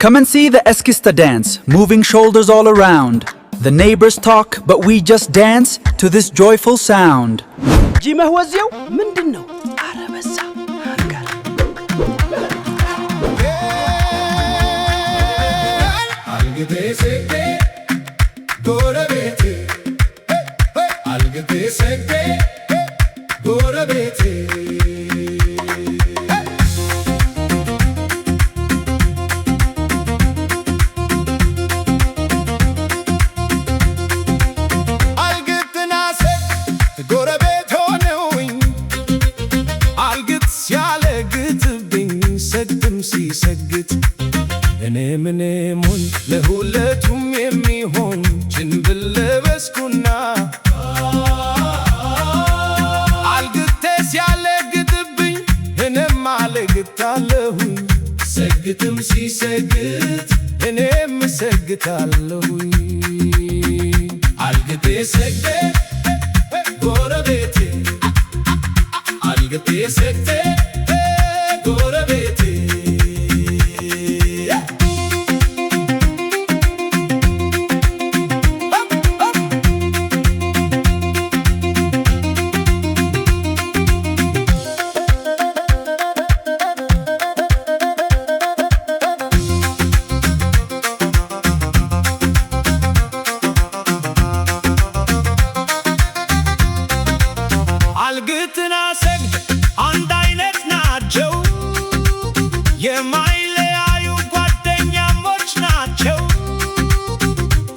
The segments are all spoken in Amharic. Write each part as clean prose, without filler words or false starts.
Come and see the Eskista dance, moving shoulders all around. The neighbors talk, but we just dance to this joyful sound. ጂመህ ወዚያው ምንድነው? አረበሳ አንጋር አልግቴ ሰግዴ ጎረቤቴ አልግቴ ሰግዴ ጎረቤቴ ሲሰግጥ እኔምን ለሁለቱም የሚሆን ጭንብል ለበስኩና አልግቴ ሲያለግጥብኝ እኔም አለግታለሁኝ ሰግጥም ሲሰግጥ እኔም እሰግታለሁኝ አልግቴ ሰግዴ ጎረቤቴ አልግቴ ሰግዴ ጎረቤቴ አልግትና ሰግድ አንድ አይነት ናቸው፣ የማይለያዩ ጓደኛሞች ናቸው።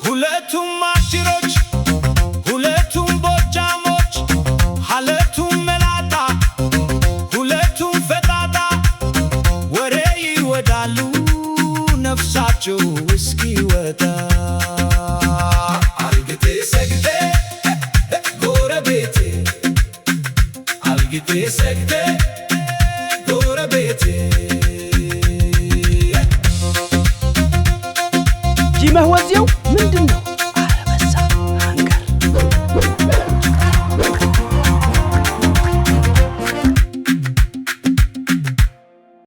ሁለቱም አሽሮች፣ ሁለቱም ቦጃሞች፣ ሁለቱም መላጣ፣ ሁለቱም ፈጣጣ ወሬ ይወዳሉ ነፍሳቸው እስኪወጣ አልግቴ ሰግዴ ጎረቤቴ አልግቴ ሰግዴ ጎረቤቴ ጂመህ ወዚያው ምንድነው?